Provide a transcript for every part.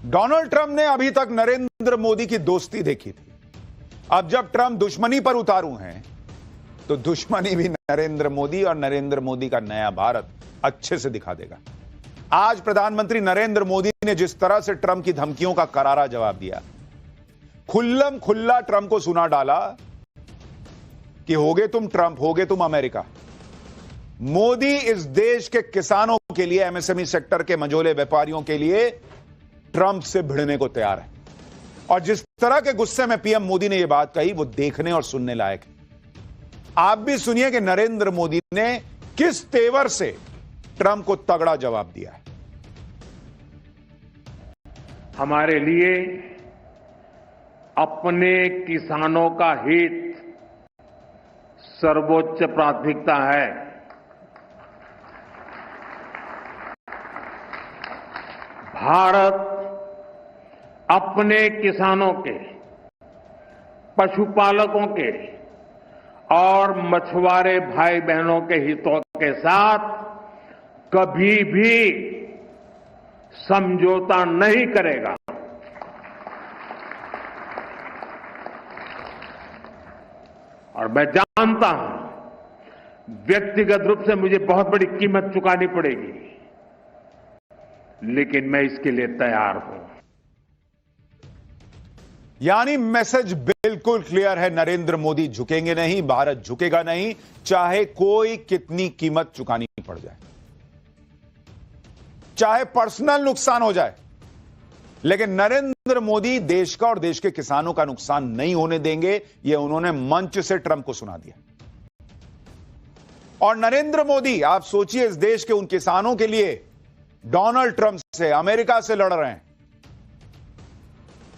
Donald Trump ने अभी तक नरेंद्र मोदी की दोस्ती देखी थी। अब जब ट्रंप दुश्मनी पर उतारू हैं, तो दुश्मनी भी नरेंद्र मोदी और नरेंद्र मोदी का नया भारत अच्छे से दिखा देगा। आज प्रधानमंत्री नरेंद्र मोदी ने जिस तरह से ट्रंप की धमकियों का करारा जवाब दिया, खुल्लम खुल्ला ट्रंप को सुना डाला कि होगे तुम ट्रंप, होगे तुम अमेरिका। मोदी इस देश के किसानों के लिए, एमएसएमई सेक्टर के मझोले व्यापारियों के लिए ट्रंप से भिड़ने को तैयार है। और जिस तरह के गुस्से में पीएम मोदी ने यह बात कही, वो देखने और सुनने लायक है। आप भी सुनिए कि नरेंद्र मोदी ने किस तेवर से ट्रंप को तगड़ा जवाब दिया है। हमारे लिए अपने किसानों का हित सर्वोच्च प्राथमिकता है। भारत अपने किसानों के, पशुपालकों के और मछुआरे भाई बहनों के हितों के साथ कभी भी समझौता नहीं करेगा। और मैं जानता हूं व्यक्तिगत रूप से मुझे बहुत बड़ी कीमत चुकानी पड़ेगी, लेकिन मैं इसके लिए तैयार हूं। यानी मैसेज बिल्कुल क्लियर है, नरेंद्र मोदी झुकेंगे नहीं, भारत झुकेगा नहीं, चाहे कोई कितनी कीमत चुकानी पड़ जाए, चाहे पर्सनल नुकसान हो जाए, लेकिन नरेंद्र मोदी देश का और देश के किसानों का नुकसान नहीं होने देंगे। यह उन्होंने मंच से ट्रंप को सुना दिया। और नरेंद्र मोदी, आप सोचिए, इस देश के उन किसानों के लिए डोनाल्ड ट्रंप से, अमेरिका से लड़ रहे हैं,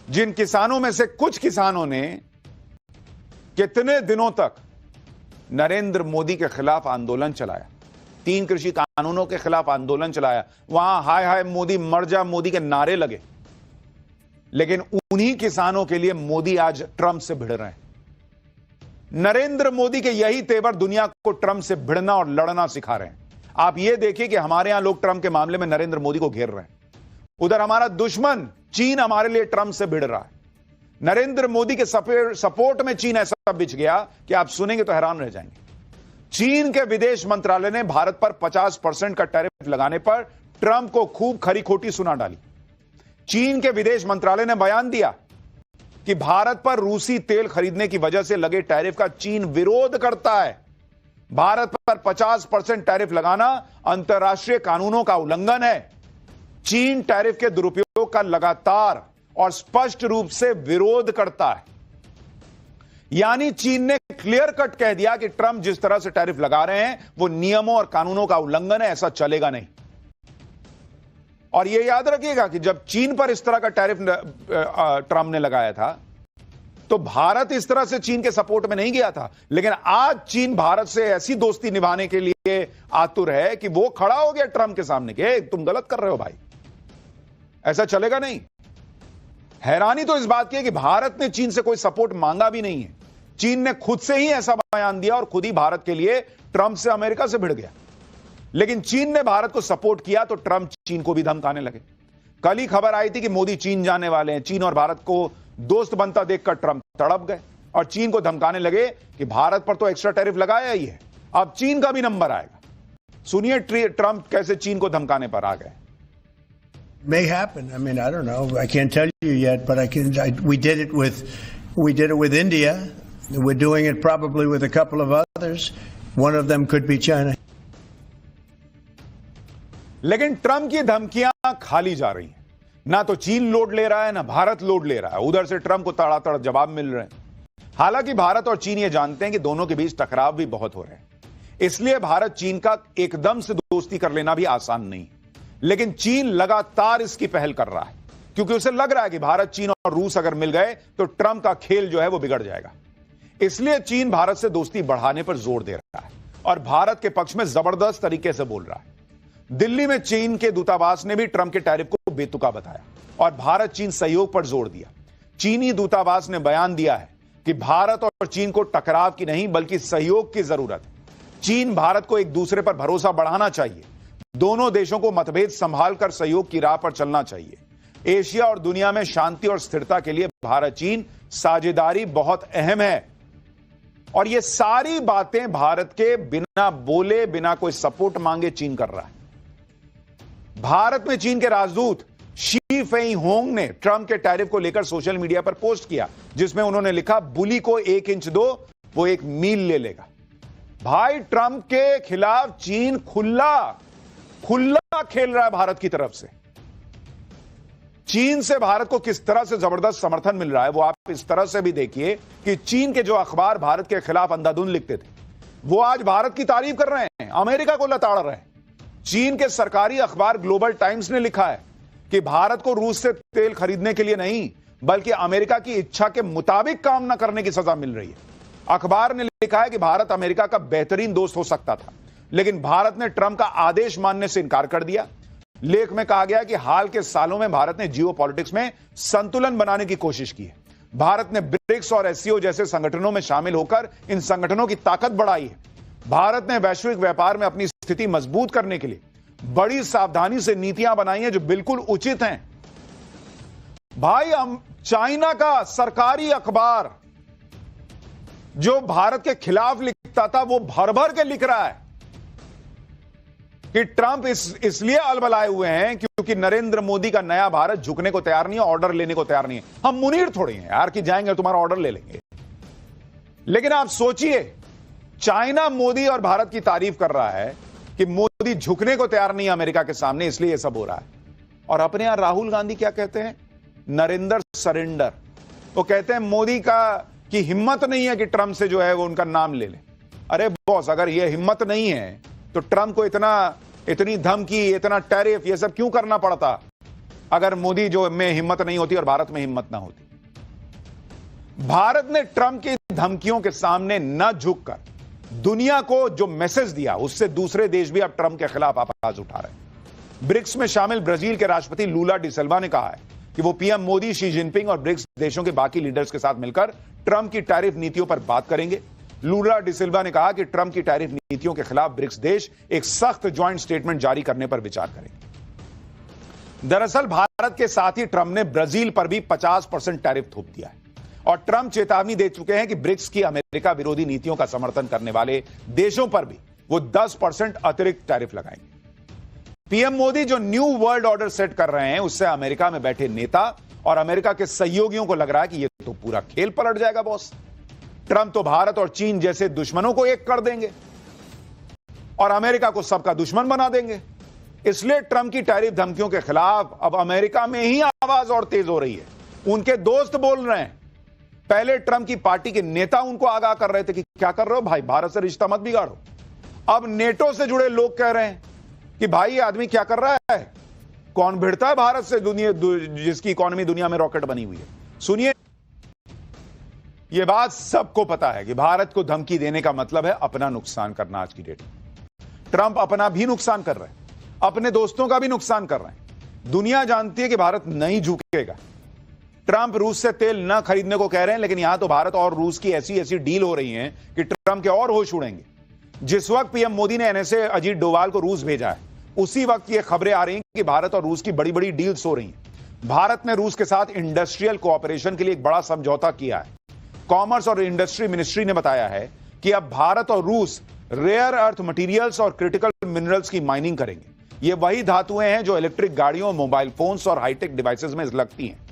जिन किसानों में से कुछ किसानों ने कितने दिनों तक नरेंद्र मोदी के खिलाफ आंदोलन चलाया, 3 कृषि कानूनों के खिलाफ आंदोलन चलाया, वहां हाय हाय मोदी, मर जा मोदी के नारे लगे। लेकिन उन्हीं किसानों के लिए मोदी आज ट्रंप से भिड़ रहे हैं। नरेंद्र मोदी के यही तेवर दुनिया को ट्रंप से भिड़ना और लड़ना सिखा रहे हैं। आप यह देखिए कि हमारे यहां लोग ट्रंप के मामले में नरेंद्र मोदी को घेर रहे हैं, उधर हमारा दुश्मन चीन हमारे लिए ट्रंप से भिड़ रहा है। नरेंद्र मोदी के सपोर्ट में चीन ऐसा बिछ गया कि आप सुनेंगे तो हैरान रह जाएंगे। चीन के विदेश मंत्रालय ने भारत पर 50% का टैरिफ लगाने पर ट्रंप को खूब खरी खोटी सुना डाली। चीन के विदेश मंत्रालय ने बयान दिया कि भारत पर रूसी तेल खरीदने की वजह से लगे टैरिफ का चीन विरोध करता है। भारत पर 50% टैरिफ लगाना अंतर्राष्ट्रीय कानूनों का उल्लंघन है। चीन टैरिफ के दुरुपयोग का लगातार और स्पष्ट रूप से विरोध करता है। यानी चीन ने क्लियर कट कह दिया कि ट्रंप जिस तरह से टैरिफ लगा रहे हैं वो नियमों और कानूनों का उल्लंघन है, ऐसा चलेगा नहीं। और यह याद रखिएगा कि जब चीन पर इस तरह का टैरिफ ट्रंप ने लगाया था, तो भारत इस तरह से चीन के सपोर्ट में नहीं गया था। लेकिन आज चीन भारत से ऐसी दोस्ती निभाने के लिए आतुर है कि वो खड़ा हो गया ट्रंप के सामने कि तुम गलत कर रहे हो भाई, ऐसा चलेगा नहीं। हैरानी तो इस बात की है कि भारत ने चीन से कोई सपोर्ट मांगा भी नहीं है। चीन ने खुद से ही ऐसा बयान दिया और खुद ही भारत के लिए ट्रंप से, अमेरिका से भिड़ गया। लेकिन चीन ने भारत को सपोर्ट किया तो ट्रंप चीन को भी धमकाने लगे। कल ही खबर आई थी कि मोदी चीन जाने वाले हैं। चीन और भारत को दोस्त बनता देखकर ट्रंप तड़प गए और चीन को धमकाने लगे कि भारत पर तो एक्स्ट्रा टैरिफ लगाया ही है, अब चीन का भी नंबर आएगा। सुनिए ट्रंप कैसे चीन को धमकाने पर आ गए। May happen. I mean, I don't know. I can't tell you yet, but we did it with India. We're doing it probably with a couple of others. One of them could be China. लेकिन Trump की धमकियां खाली जा रही हैं। ना तो चीन लोड ले रहा है, ना भारत लोड ले रहा है। उधर से ट्रंप को तड़ातड़ जवाब मिल रहे हैं। हालांकि भारत और चीन ये जानते हैं कि दोनों के बीच टकराव भी बहुत हो रहे हैं, इसलिए भारत चीन का एकदम से दोस्ती कर लेना भी आसान नहीं। लेकिन चीन लगातार इसकी पहल कर रहा है, क्योंकि उसे लग रहा है कि भारत, चीन और रूस अगर मिल गए तो ट्रंप का खेल जो है वो बिगड़ जाएगा। इसलिए चीन भारत से दोस्ती बढ़ाने पर जोर दे रहा है और भारत के पक्ष में जबरदस्त तरीके से बोल रहा है। दिल्ली में चीन के दूतावास ने भी ट्रंप के टैरिफ को बेतुका बताया और भारत चीन सहयोग पर जोर दिया। चीनी दूतावास ने बयान दिया है कि भारत और चीन को टकराव की नहीं बल्कि सहयोग की जरूरत है। चीन भारत को एक दूसरे पर भरोसा बढ़ाना चाहिए। दोनों देशों को मतभेद संभाल कर सहयोग की राह पर चलना चाहिए। एशिया और दुनिया में शांति और स्थिरता के लिए भारत चीन साझेदारी बहुत अहम है। और ये सारी बातें भारत के बिना बोले, बिना कोई सपोर्ट मांगे चीन कर रहा है। भारत में चीन के राजदूत शी फेई होंग ने ट्रंप के टैरिफ को लेकर सोशल मीडिया पर पोस्ट किया, जिसमें उन्होंने लिखा, बुली को 1 इंच दो, वो 1 मील ले लेगा। भाई, ट्रंप के खिलाफ चीन खुला खेल रहा है भारत की तरफ से। चीन से भारत को किस तरह से जबरदस्त समर्थन मिल रहा है, वो आप इस तरह से भी देखिए कि चीन के जो अखबार भारत के खिलाफ अंधाधुंध लिखते थे, वो आज भारत की तारीफ कर रहे हैं, अमेरिका को लताड़ रहे हैं। चीन के सरकारी अखबार ग्लोबल टाइम्स ने लिखा है कि भारत को रूस से तेल खरीदने के लिए नहीं, बल्कि अमेरिका की इच्छा के मुताबिक काम न करने की सजा मिल रही है। अखबार ने लिखा है कि भारत अमेरिका का बेहतरीन दोस्त हो सकता था, लेकिन भारत ने ट्रंप का आदेश मानने से इनकार कर दिया। लेख में कहा गया कि हाल के सालों में भारत ने जियोपॉलिटिक्स में संतुलन बनाने की कोशिश की है। भारत ने ब्रिक्स और एससीओ जैसे संगठनों में शामिल होकर इन संगठनों की ताकत बढ़ाई है। भारत ने वैश्विक व्यापार में अपनी स्थिति मजबूत करने के लिए बड़ी सावधानी से नीतियां बनाई हैं, जो बिल्कुल उचित हैं। भाई, चाइना का सरकारी अखबार जो भारत के खिलाफ लिखता था, वो भर भर के लिख रहा है कि ट्रंप इसलिए अलबलाए हुए हैं क्योंकि नरेंद्र मोदी का नया भारत झुकने को तैयार नहीं है, ऑर्डर लेने को तैयार नहीं है। हम मुनीर थोड़ी हैं यार कि जाएंगे तुम्हारा ऑर्डर ले लेंगे। लेकिन आप सोचिए, चाइना मोदी और भारत की तारीफ कर रहा है कि मोदी झुकने को तैयार नहीं है अमेरिका के सामने, इसलिए यह सब हो रहा है। और अपने यहां राहुल गांधी क्या कहते हैं? नरेंद्र सरेंडर। वो कहते हैं मोदी की हिम्मत नहीं है कि ट्रंप से जो है वो उनका नाम ले ले। अरे बॉस, अगर ये हिम्मत नहीं है तो ट्रंप को इतनी धमकी, इतना टैरिफ, ये सब क्यों करना पड़ता, अगर मोदी जो में हिम्मत नहीं होती और भारत में हिम्मत ना होती। भारत ने ट्रंप की धमकियों के सामने न झुककर दुनिया को जो मैसेज दिया, उससे दूसरे देश भी अब ट्रंप के खिलाफ आवाज उठा रहे हैं। ब्रिक्स में शामिल ब्राजील के राष्ट्रपति लूला डिसिल्वा ने कहा है कि वो पीएम मोदी, शी जिनपिंग और ब्रिक्स देशों के बाकी लीडर्स के साथ मिलकर ट्रंप की टैरिफ नीतियों पर बात करेंगे। लूला डिसिल्वा ने कहा कि ट्रंप की टैरिफ नीतियों के खिलाफ ब्रिक्स देश एक सख्त ज्वाइंट स्टेटमेंट जारी करने पर विचार करेंगे। दरअसल भारत के साथ ही ट्रंप ने ब्राजील पर भी 50% टैरिफ थोप दिया है और ट्रंप चेतावनी दे चुके हैं कि ब्रिक्स की अमेरिका विरोधी नीतियों का समर्थन करने वाले देशों पर भी वो 10% अतिरिक्त टैरिफ लगाएंगे। पीएम मोदी जो न्यू वर्ल्ड ऑर्डर सेट कर रहे हैं, उससे अमेरिका में बैठे नेता और अमेरिका के सहयोगियों को लग रहा है कि ये तो पूरा खेल पलट जाएगा बॉस। ट्रंप तो भारत और चीन जैसे दुश्मनों को एक कर देंगे और अमेरिका को सबका दुश्मन बना देंगे। इसलिए ट्रंप की टैरिफ धमकियों के खिलाफ अब अमेरिका में ही आवाज और तेज हो रही है। उनके दोस्त बोल रहे हैं। पहले ट्रंप की पार्टी के नेता उनको आगाह कर रहे थे कि क्या कर रहे हो भाई, भारत से रिश्ता मत बिगाड़ो। अब नेटो से जुड़े लोग कह रहे हैं कि भाई ये आदमी क्या कर रहा है, कौन भिड़ता है भारत से, दुनिया जिसकी इकोनॉमी दुनिया में रॉकेट बनी हुई है। सुनिए, यह बात सबको पता है कि भारत को धमकी देने का मतलब है अपना नुकसान करना। आज की डेट में ट्रंप अपना भी नुकसान कर रहे हैं, अपने दोस्तों का भी नुकसान कर रहे हैं। दुनिया जानती है कि भारत नहीं झुकेगा। ट्रंप रूस से तेल न खरीदने को कह रहे हैं, लेकिन यहां तो भारत और रूस की ऐसी डील हो रही है कि ट्रंप के और होश उड़ेंगे। जिस वक्त पीएम मोदी ने एनएसए अजीत डोभाल को रूस भेजा है, उसी वक्त ये खबरें आ रही हैं कि भारत और रूस की बड़ी बड़ी डील्स हो रही हैं। भारत ने रूस के साथ इंडस्ट्रियल कोऑपरेशन के लिए एक बड़ा समझौता किया है। कॉमर्स और इंडस्ट्री मिनिस्ट्री ने बताया है कि अब भारत और रूस रेयर अर्थ मटेरियल्स और क्रिटिकल मिनरल्स की माइनिंग करेंगे। ये वही धातुएं हैं जो इलेक्ट्रिक गाड़ियों, मोबाइल फोन्स और हाईटेक डिवाइसेस में लगती हैं।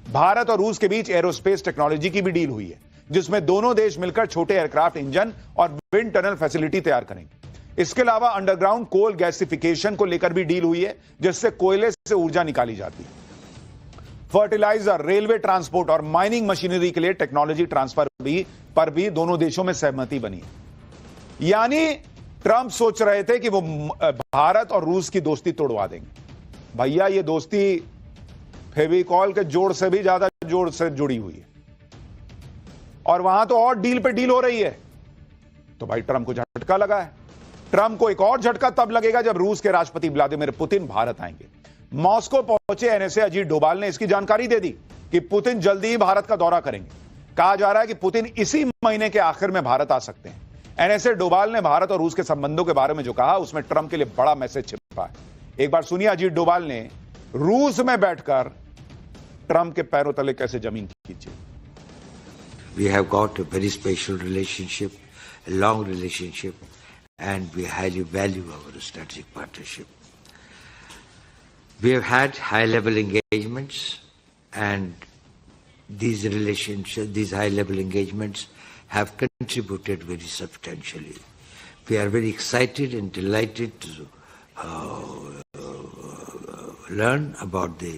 भारत और रूस के बीच एरोस्पेस टेक्नोलॉजी की भी डील हुई है, जिसमें दोनों देश मिलकर छोटे एयरक्राफ्ट इंजन और विंड टनल फैसिलिटी तैयार करेंगे। इसके अलावा अंडरग्राउंड कोल गैसिफिकेशन को लेकर भी डील हुई है, जिससे कोयले से ऊर्जा निकाली जाती है। फर्टिलाइजर, रेलवे ट्रांसपोर्ट और माइनिंग मशीनरी के लिए टेक्नोलॉजी ट्रांसफर पर भी दोनों देशों में सहमति बनी है। यानी ट्रंप सोच रहे थे कि वो भारत और रूस की दोस्ती तोड़वा देंगे। भैया, ये दोस्ती फेविकॉल के जोड़ से भी ज्यादा जोड़ से जुड़ी हुई है और वहां तो और डील पे डील हो रही है। तो भाई ट्रंप को झटका लगा है। ट्रंप को एक और झटका तब लगेगा जब रूस के राष्ट्रपति व्लादिमीर पुतिन भारत आएंगे। मॉस्को पहुंचे एनएसए अजीत डोभाल ने इसकी जानकारी दे दी कि पुतिन जल्दी ही भारत का दौरा करेंगे। कहा जा रहा है कि पुतिन इसी महीने के आखिर में भारत आ सकते हैं। एनएसए डोभाल ने भारत और रूस के संबंधों के बारे में जो कहा, उसमें ट्रंप के लिए बड़ा मैसेज छिपा है। एक बार सुनिए, अजीत डोभाल ने रूस में बैठकर ट्रंप के पैरों तले कैसे जमीन खींची। We have got a very special relationship, a long relationship, and we highly value our strategic partnership. We have had high-level engagements, and these relationships, these high-level engagements have contributed very substantially. We are very excited and delighted to learn about the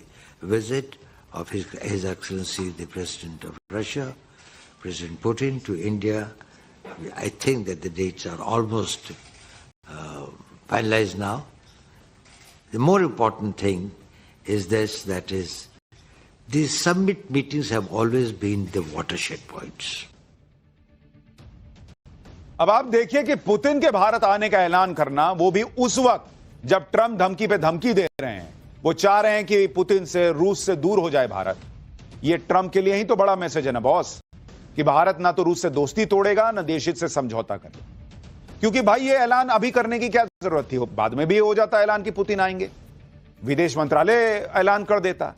visit of His Excellency the President of Russia, President Putin, to India. I think that the dates are almost finalized now. The more important thing is this, that is, these summit meetings have always been the watershed points. अब आप देखिए कि Putin के भारत आने का ऐलान करना, वो भी उस वक्त जब ट्रंप धमकी पे धमकी दे रहे हैं। वो चाह रहे हैं कि पुतिन से, रूस से दूर हो जाए भारत। ये ट्रंप के लिए ही तो बड़ा मैसेज है ना बॉस, कि भारत ना तो रूस से दोस्ती तोड़ेगा, ना देश हित से समझौता करेगा। क्योंकि भाई ये ऐलान अभी करने की क्या जरूरत थी, बाद में भी हो जाता ऐलान कि पुतिन आएंगे, विदेश मंत्रालय ऐलान कर देता।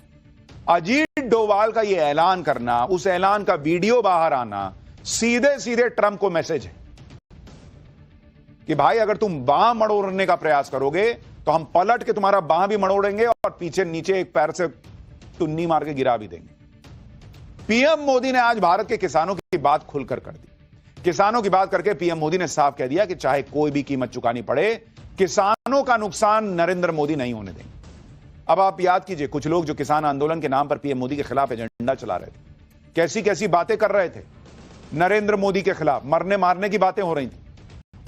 अजीत डोवाल का ये ऐलान करना, उस ऐलान का वीडियो बाहर आना, सीधे सीधे ट्रंप को मैसेज है कि भाई अगर तुम बांह मड़ोड़ने का प्रयास करोगे तो हम पलट के तुम्हारा बांह भी मड़ोड़ेंगे और पीछे नीचे एक पैर से टुन्नी मार के गिरा भी देंगे। पीएम मोदी ने आज भारत के किसानों की बात खुलकर कर दी। किसानों की बात करके पीएम मोदी ने साफ कह दिया कि चाहे कोई भी कीमत चुकानी पड़े, किसानों का नुकसान नरेंद्र मोदी नहीं होने देंगे। अब आप याद कीजिए, कुछ लोग जो किसान आंदोलन के नाम पर पीएम मोदी के खिलाफ एजेंडा चला रहे थे, कैसी कैसी बातें कर रहे थे नरेंद्र मोदी के खिलाफ, मरने मारने की बातें हो रही थी।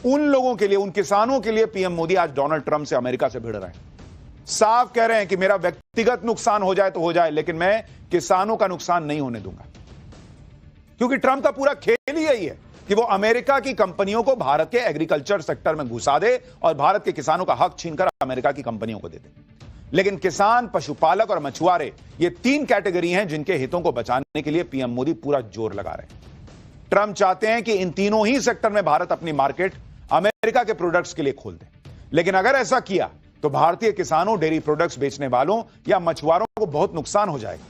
उन लोगों के लिए, उन किसानों के लिए पीएम मोदी आज डोनाल्ड ट्रंप से अमेरिका से भिड़ रहे हैं। साफ कह रहे हैं कि मेरा व्यक्तिगत नुकसान हो जाए तो हो जाए, लेकिन मैं किसानों का नुकसान नहीं होने दूंगा। क्योंकि ट्रंप का पूरा खेल ही यही है कि वो अमेरिका की कंपनियों को भारत के एग्रीकल्चर सेक्टर में घुसा दे और भारत के किसानों का हक छीनकर अमेरिका की कंपनियों को दे दे। लेकिन किसान, पशुपालक और मछुआरे, ये तीन कैटेगरी हैं जिनके हितों को बचाने के लिए पीएम मोदी पूरा जोर लगा रहे हैं। ट्रंप चाहते हैं कि इन तीनों ही सेक्टर में भारत अपनी मार्केट अमेरिका के प्रोडक्ट्स के लिए खोल दे। लेकिन अगर ऐसा किया तो भारतीय किसानों, डेयरी प्रोडक्ट्स बेचने वालों या मछुआरों को बहुत नुकसान हो जाएगा।